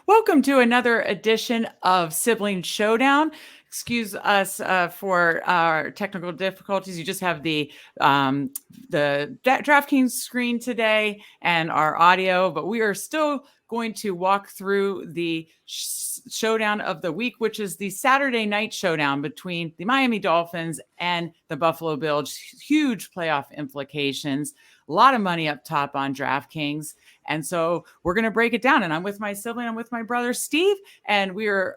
Welcome to another edition of Sibling Showdown. Excuse us for our technical difficulties. You just have the DraftKings screen today and our audio, but we are still going to walk through the showdown of the week, which is the Saturday night showdown between the Miami Dolphins and the Buffalo Bills. Huge playoff implications. A lot of money up top on DraftKings. And so we're going to break it down. And I'm with my sibling, I'm with my brother, Steve. And we're,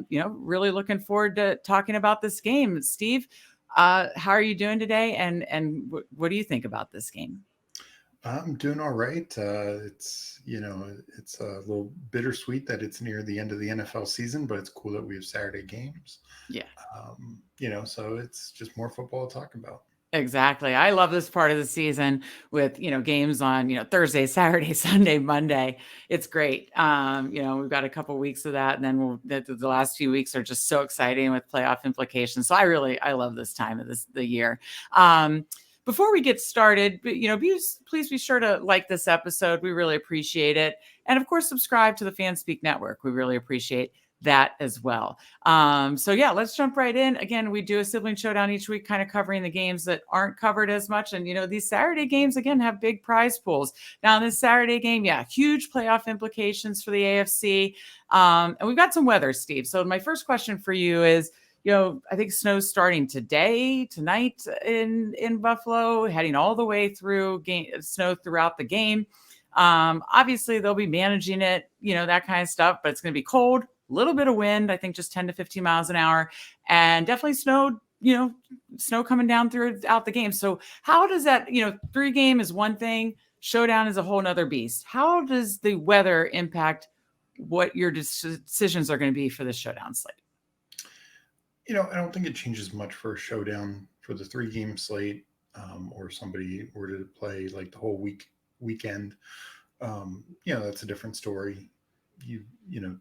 really looking forward to talking about this game. Steve, how are you doing today? And what do you think about this game? I'm doing all right. It's a little bittersweet that it's near the end of the NFL season, but it's cool that we have Saturday games. Yeah. So it's just more football to talk about. Exactly. I love this part of the season with, games on, Thursday, Saturday, Sunday, Monday. It's great. We've got a couple of weeks of that, and then the last few weeks are just so exciting with playoff implications. So I love this time of the year. Before we get started, please be sure to like this episode. We really appreciate it. And of course, subscribe to the FanSpeak Network. We really appreciate that as well. Let's jump right in. Again, we do a sibling showdown each week, kind of covering the games that aren't covered as much. And, these Saturday games, again, have big prize pools. Now, in this Saturday game, huge playoff implications for the AFC. And we've got some weather, Steve. So my first question for you is, I think snow's starting tonight in Buffalo, heading all the way through snow throughout the game. Obviously, they'll be managing it, that kind of stuff, but it's going to be cold, a little bit of wind, I think just 10 to 15 miles an hour, and definitely snow coming down throughout the game. So how does that, 3-game is one thing, showdown is a whole nother beast. How does the weather impact what your decisions are going to be for this showdown slate? I don't think it changes much for a showdown for the 3-game slate, or somebody were to play like the whole weekend. That's a different story. You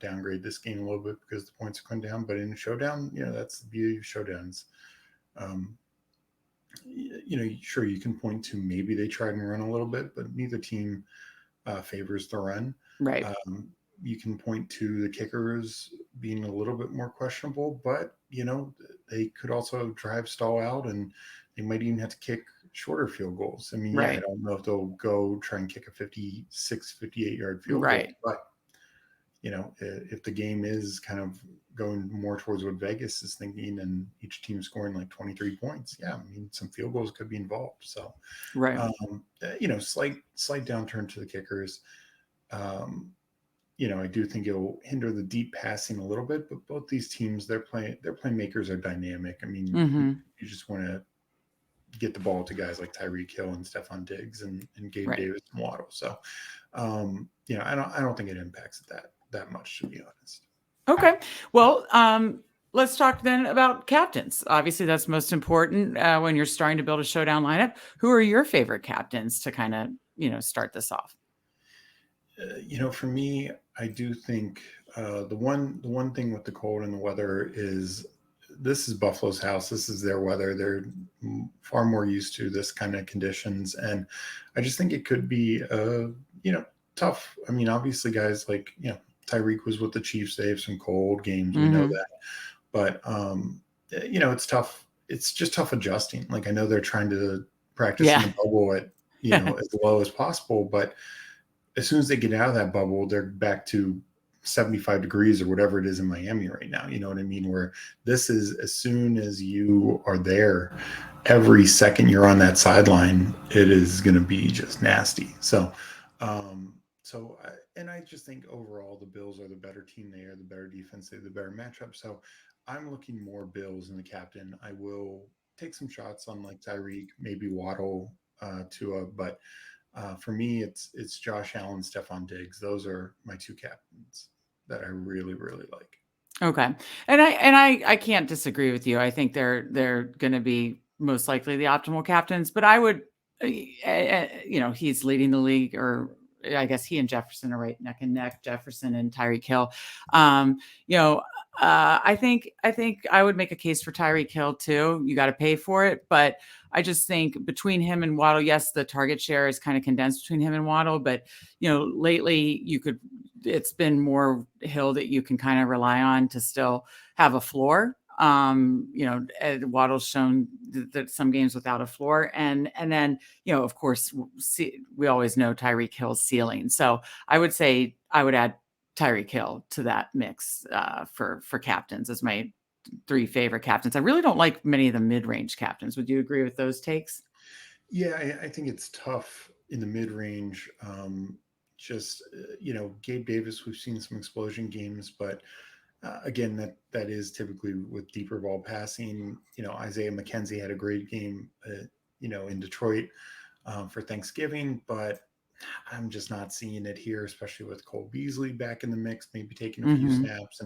downgrade this game a little bit because the points are going down, but in a showdown, that's the beauty of showdowns. Sure, you can point to maybe they tried and run a little bit, but neither team favors the run. Right. You can point to the kickers being a little bit more questionable, but they could also drive, stall out, and they might even have to kick shorter field goals. I mean, I don't know if they'll go try and kick a 56, 58-yard field goal, but if the game is kind of going more towards what Vegas is thinking and each team scoring like 23 points, some field goals could be involved. So, slight downturn to the kickers. I do think it'll hinder the deep passing a little bit, but both these teams, their playmakers are dynamic. I mean, you just want to get the ball to guys like Tyreek Hill and Stephon Diggs and Gabe Davis and Waddle. So, I don't think it impacts that much, to be honest. Okay. Well, let's talk then about captains. Obviously, that's most important when you're starting to build a showdown lineup. Who are your favorite captains to kind of, start this off? For me, I do think the one thing with the cold and the weather is this is Buffalo's house. This is their weather. They're far more used to this kind of conditions. And I just think it could be, tough. I mean, obviously guys like, Tyreek was with the Chiefs. They have some cold games. We know that, but it's tough. It's just tough adjusting. Like, I know they're trying to practice in the bubble at, as low as possible, but as soon as they get out of that bubble, they're back to 75 degrees or whatever it is in Miami right now. You know what I mean? Where this is, as soon as you are there, every second you're on that sideline, it is going to be just nasty. So, and I just think overall the Bills are the better team. They are the better defense. They're the better matchup. So I'm looking more Bills in the captain. I will take some shots on like Tyreek, maybe Waddle, Tua, but for me, it's Josh Allen, Stephon Diggs. Those are my 2 captains that I really, really like. Okay. And I can't disagree with you. I think they're going to be most likely the optimal captains, but I would, he's leading the league, or I guess he and Jefferson are right neck and neck, Jefferson and Tyreek Hill. I think I would make a case for Tyreek Hill too. You got to pay for it, but I just think between him and Waddle, yes, the target share is kind of condensed between him and Waddle, but lately it's been more Hill that you can kind of rely on to still have a floor. Waddle's shown that some games without a floor, and then of course, we always know Tyreek Hill's ceiling. So I would say I would add Tyreek Hill to that mix for captains as my 3 favorite captains. I really don't like many of the mid-range captains. Would you agree with those takes? Yeah, I think it's tough in the mid range. Gabe Davis, we've seen some explosion games, but again, that is typically with deeper ball passing. Isaiah McKenzie had a great game, in Detroit for Thanksgiving, but I'm just not seeing it here, especially with Cole Beasley back in the mix, maybe taking a few snaps,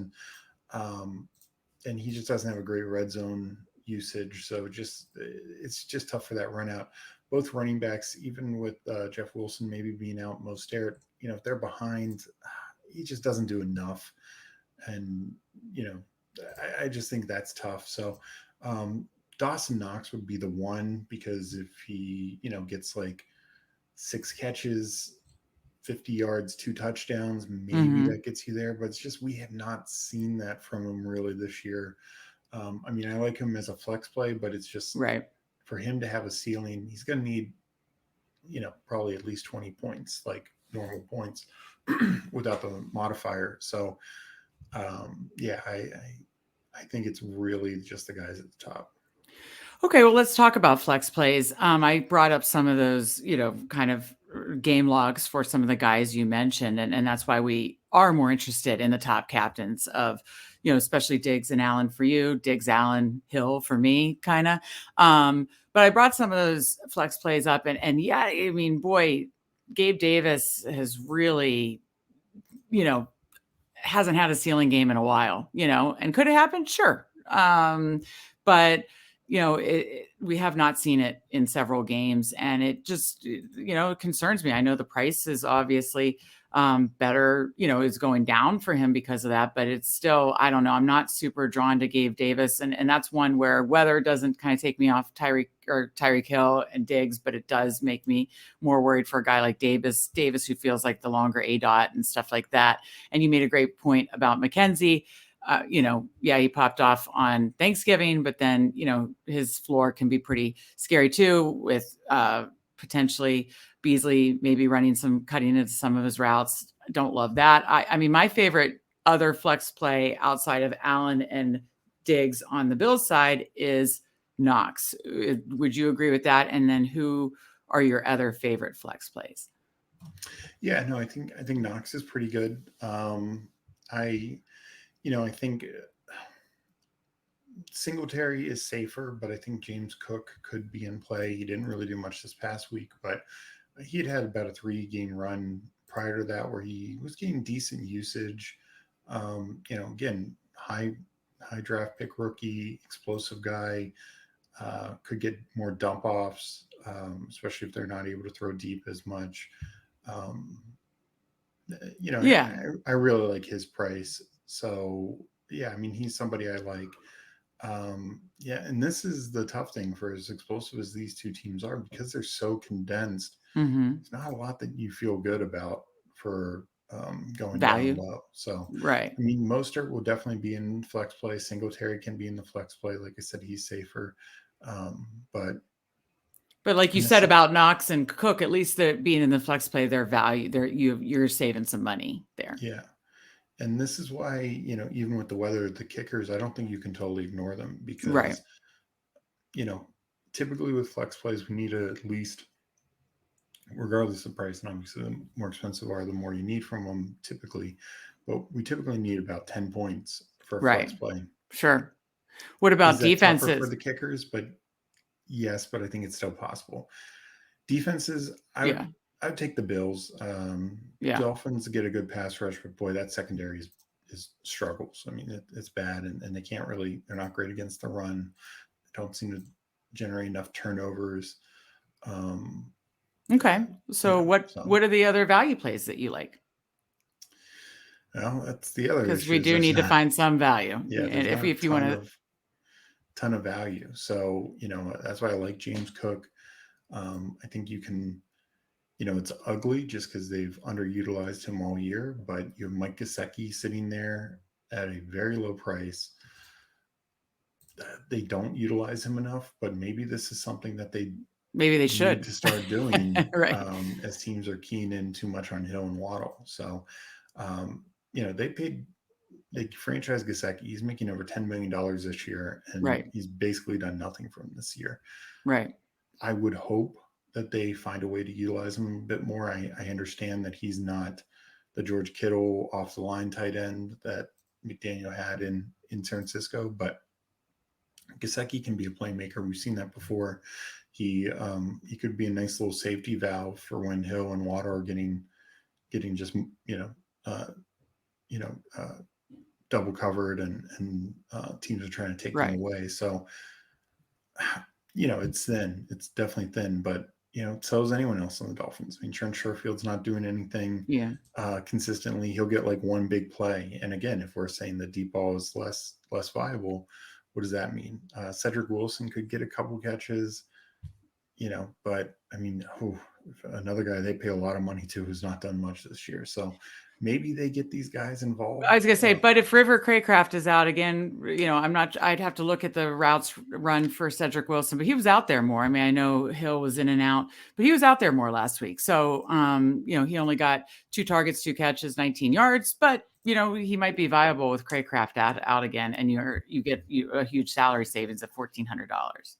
and he just doesn't have a great red zone usage. So it's just tough for that run out. Both running backs, even with Jeff Wilson maybe being out, Mostert, if they're behind, he just doesn't do enough. And, I just think that's tough. So Dawson Knox would be the one, because if he, gets like 6 catches, 50 yards, 2 touchdowns, maybe that gets you there. But it's just, we have not seen that from him really this year. I like him as a flex play, but it's just right. For him to have a ceiling, he's going to need, probably at least 20 points, like normal points without the modifier. So, I think it's really just the guys at the top. Okay, well, let's talk about flex plays. I brought up some of those, kind of game logs for some of the guys you mentioned, and that's why we are more interested in the top captains of, especially Diggs and Allen for you, Diggs, Allen, Hill for me, kind of. But I brought some of those flex plays up, and yeah, I mean, boy, Gabe Davis has really, hasn't had a ceiling game in a while, and could it happen? Sure. But we have not seen it in several games, and it just, it concerns me. I know the price is obviously better, is going down for him because of that, but it's still, I'm not super drawn to Gabe Davis. And that's one where weather doesn't kind of take me off Tyreek Hill and Diggs, but it does make me more worried for a guy like Davis, who feels like the longer ADOT and stuff like that. And you made a great point about McKenzie. He popped off on Thanksgiving, but then, his floor can be pretty scary too, with potentially Beasley maybe cutting into some of his routes. Don't love that. I mean, my favorite other flex play outside of Allen and Diggs on the Bills side is Knox. Would you agree with that? And then who are your other favorite flex plays? Yeah, no, I think Knox is pretty good. I think Singletary is safer, but I think James Cook could be in play. He didn't really do much this past week, but he'd had about a 3-game run prior to that where he was getting decent usage. Again, high draft pick rookie, explosive guy, could get more dump offs, especially if they're not able to throw deep as much. I really like his price. So yeah, I mean, he's somebody I like. And this is the tough thing for as explosive as these two teams are, because they're so condensed. It's not a lot that you feel good about for going value down low. So right. I mean, Mostert will definitely be in flex play. Singletary can be in the flex play. Like I said, he's safer. But like you said about Knox and Cook, at least they're being in the flex play, their value, you're saving some money there. Yeah. And this is why, even with the weather, the kickers, I don't think you can totally ignore them, because, typically with flex plays, we need to at least, regardless of price, and obviously the more expensive are, the more you need from them typically, but we typically need about 10 points for a flex play. Sure. What about defenses? Tougher for the kickers, but yes, but I think it's still possible. Defenses, I would take the Bills. Dolphins get a good pass rush, but boy, that secondary is struggles. I mean, it's bad, and they're not great against the run. They don't seem to generate enough turnovers. Okay. So what are the other value plays that you like? Well, that's the other issue. Because we do need to find some value. Yeah, and if you want to, ton of value. So that's why I like James Cook. I think you can it's ugly just because they've underutilized him all year. But you have Mike Gesicki sitting there at a very low price. They don't utilize him enough, but maybe this is something that they Maybe they need should. to start doing, Right. as teams are keying in too much on Hill and Waddle. So, they paid, they franchise Gesicki. He's making over $10 million this year, and Right. he's basically done nothing for him this year. Right. I would hope that they find a way to utilize him a bit more. I understand that he's not the George Kittle off the line tight end that McDaniel had in San Francisco, but Gesicki can be a playmaker. We've seen that before. He could be a nice little safety valve for when Hill and Water are getting just uh, you know uh, double covered, and teams are trying to take them Right. away. So it's thin. It's definitely thin, but so is anyone else on the Dolphins. I mean, Trent Sherfield's not doing anything Yeah. consistently. He'll get like one big play, and again, if we're saying the deep ball is less viable, what does that mean? Cedric Wilson could get a couple catches, but I mean, another guy they pay a lot of money to who's not done much this year. So maybe they get these guys involved. I was gonna say, but if River Craycraft is out again, I'd have to look at the routes run for Cedric Wilson, but he was out there more. I mean, I know Hill was in and out, but he was out there more last week. So, he only got 2 targets, 2 catches, 19 yards, but he might be viable with Craycraft out again, and you get a huge salary savings of $1,400.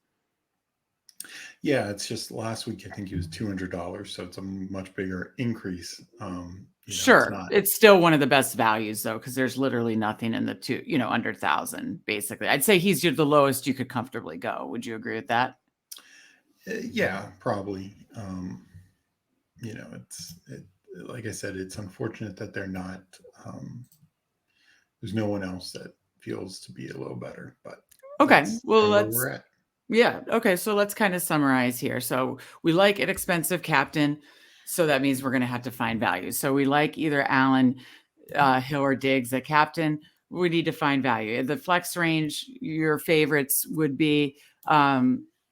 Yeah, it's just last week I think it was $200, so it's a much bigger increase. It's Sure. not. It's still one of the best values though, because there's literally nothing in the under 1,000, basically. I'd say he's the lowest you could comfortably go. Would you agree with that? Yeah, probably. Like I said, it's unfortunate that they're not. There's no one else that feels to be a little better, but Okay. that's Well, kind of where we're at. yeah. Okay. So let's kind of summarize here. So we like an expensive captain. So that means we're going to have to find value. So we like either Allen, Hill, or Diggs at captain. We need to find value. In the flex range, your favorites would be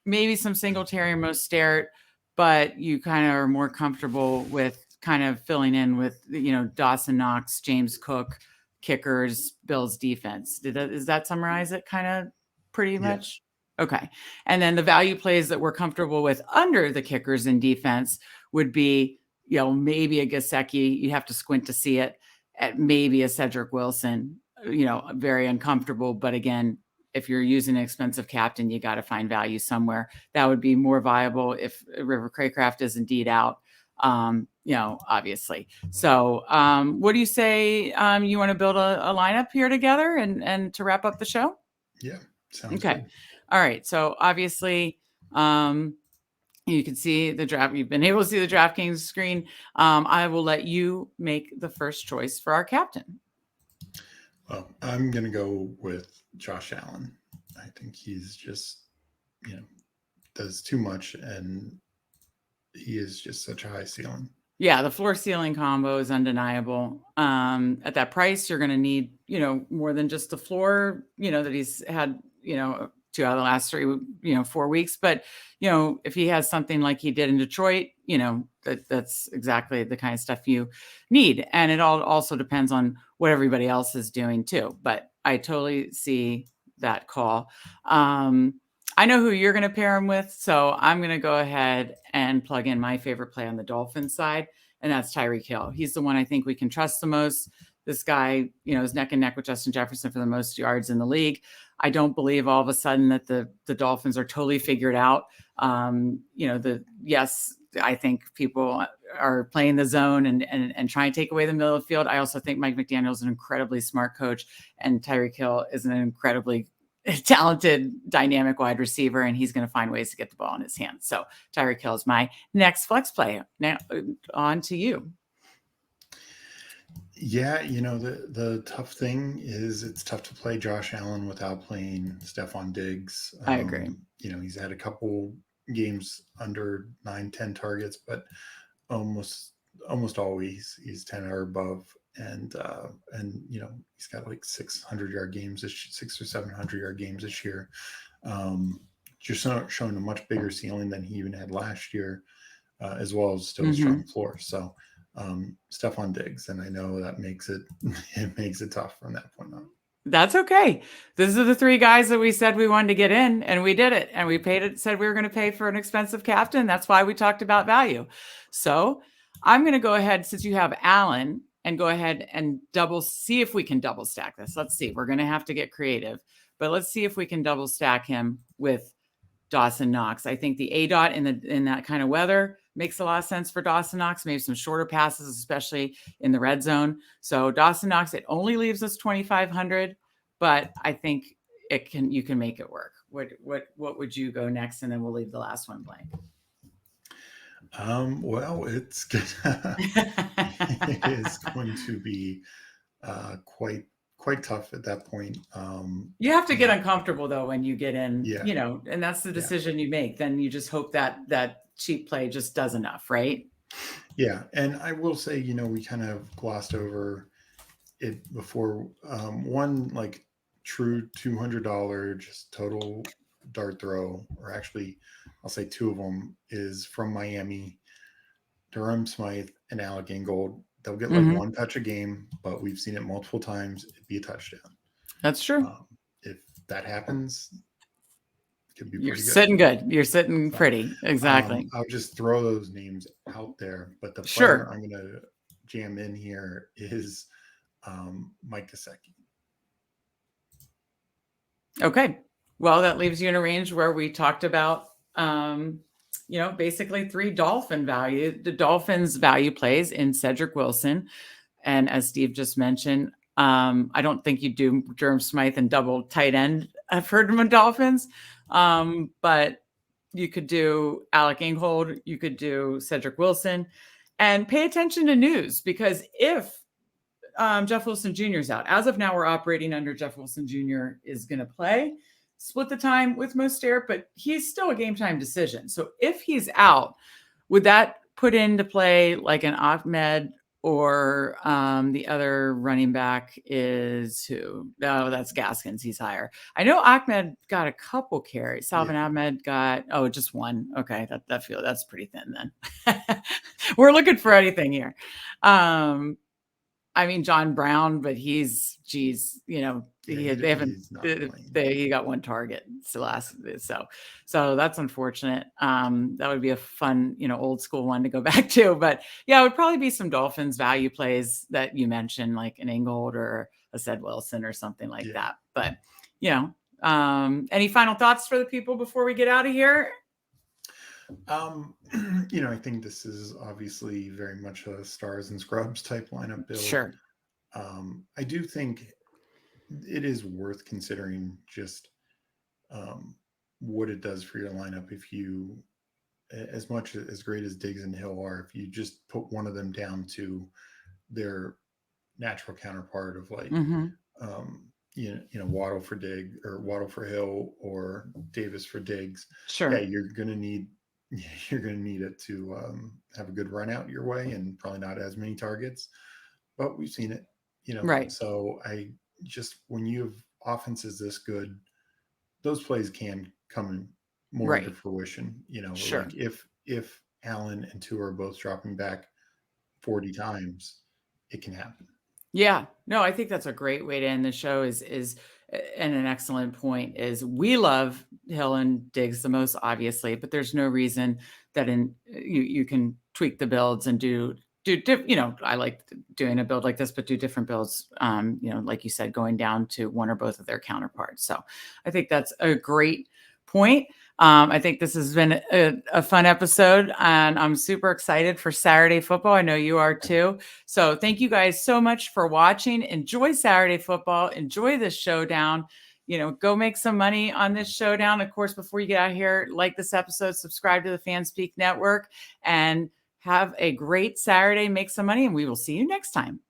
maybe some Singletary or Mostert, but you kind of are more comfortable with kind of filling in with, Dawson Knox, James Cook, kickers, Bills defense. Does that summarize it kind of pretty Yeah. much? Okay. And then the value plays that we're comfortable with under the kickers in defense would be, maybe a Gesicki. You have to squint to see it. At maybe a Cedric Wilson, very uncomfortable. But again, if you're using an expensive captain, you got to find value somewhere. That would be more viable if River Craycraft is indeed out, obviously. So what do you say? You want to build a lineup here together and to wrap up the show? Yeah. Sounds Okay. good. All right. So obviously, you can see the draft. You've been able to see the DraftKings screen. I will let you make the first choice for our captain. Well, I'm going to go with Josh Allen. I think he's just, does too much, and he is just such a high ceiling. Yeah, the floor ceiling combo is undeniable. At that price, you're going to need, more than just the floor, that he's had, 2 out of the last 3, 4 weeks. But, if he has something like he did in Detroit, that's exactly the kind of stuff you need. And it all also depends on what everybody else is doing too. But I totally see that call. I know who you're going to pair him with, so I'm going to go ahead and plug in my favorite play on the Dolphins side, and that's Tyreek Hill. He's the one I think we can trust the most. This guy, is neck and neck with Justin Jefferson for the most yards in the league. I don't believe all of a sudden that the Dolphins are totally figured out. Yes, I think people are playing the zone and trying to take away the middle of the field. I also think Mike McDaniel is an incredibly smart coach, and Tyreek Hill is an incredibly talented, dynamic wide receiver, and he's going to find ways to get the ball in his hands. So Tyreek Hill is my next flex play. Now on to you. Yeah, the tough thing is it's tough to play Josh Allen without playing Stephon Diggs. I agree. He's had a couple games under 9-10 targets, but almost always he's 10 or above. And he's got like 600-yard games, 600 or 700-yard games this year. Just showing a much bigger ceiling than he even had last year. as well as still a strong floor. So Stephon Diggs, and I know that makes it tough from that point on. That's okay. These are the three guys that we said we wanted to get in, and we did it. And we paid it, said we were going to pay for an expensive captain. That's why we talked about value. So I'm going to go ahead, since you have Allen, and go ahead and see if we can double stack this. Let's see. We're going to have to get creative, but let's see if we can double stack him with Dawson Knox. I think the ADOT in that kind of weather makes a lot of sense for Dawson Knox, maybe some shorter passes, especially in the red zone. So Dawson Knox, it only leaves us 2,500, but I think you can make it work. What would you go next? And then we'll leave the last one blank. Well, it is going to be quite tough at that point. You have to get uncomfortable though when you get in, and that's the decision you make. Then you just hope that cheap play just does enough, right? Yeah, and I will say, we kind of glossed over it before. One like true $200 just total dart throw, or actually, I'll say two of them, is from Miami, Durham Smythe and Alec Ingold. They'll get like one touch a game, but we've seen it multiple times. It'd be a touchdown. That's true. If that happens, it could be You're pretty good. sitting good. You're sitting pretty. Exactly. I'll just throw those names out there. But the player I'm going to jam in here is Mike Gesicki. Okay. Well, that leaves you in a range where we talked about basically three Dolphin value. The Dolphins value plays in Cedric Wilson. And as Steve just mentioned, I don't think you do Durham Smythe and double tight end. I've heard him on Dolphins. But you could do Alec Ingold. You could do Cedric Wilson. And pay attention to news, because if Jeff Wilson Jr. is out, as of now, we're operating under Jeff Wilson Jr. is going to play. Split the time with Mostert, but he's still a game time decision. So if he's out, would that put into play like an Ahmed, or the other running back is who? No, that's Gaskins. He's higher. I know Ahmed got a couple carries. Salvin Ahmed got just one. Okay, that's pretty thin then. We're looking for anything here. I mean, John Brown, but he got one target so that's unfortunate. That would be a fun, old school one to go back to, but it would probably be some Dolphins value plays that you mentioned, like an Ingold or a Ced Wilson or something like that. But, any final thoughts for the people before we get out of here? I think this is obviously very much a stars and scrubs type lineup build. Sure. I do think it is worth considering just what it does for your lineup. If you, as great as Diggs and Hill are, if you just put one of them down to their natural counterpart of like, Waddle for Diggs, or Waddle for Hill, or Davis for Diggs. Sure. Yeah, you're going to need it to have a good run out your way, and probably not as many targets, but we've seen it, right. So when you have offenses this good, those plays can come more into fruition, Sure. Like if Allen and Tua are both dropping back 40 times, it can happen. Yeah, no, I think that's a great way to end the show and an excellent point is we love Hill and Diggs the most, obviously, but there's no reason that you can tweak the builds and do, I like doing a build like this, but do different builds, like you said, going down to one or both of their counterparts. So I think that's a great point. I think this has been a fun episode, and I'm super excited for Saturday football. I know you are too. So thank you guys so much for watching. Enjoy Saturday football. Enjoy this showdown. Go make some money on this showdown. Of course, before you get out of here, like this episode, subscribe to the FanSpeak Network, and have a great Saturday. Make some money, and we will see you next time.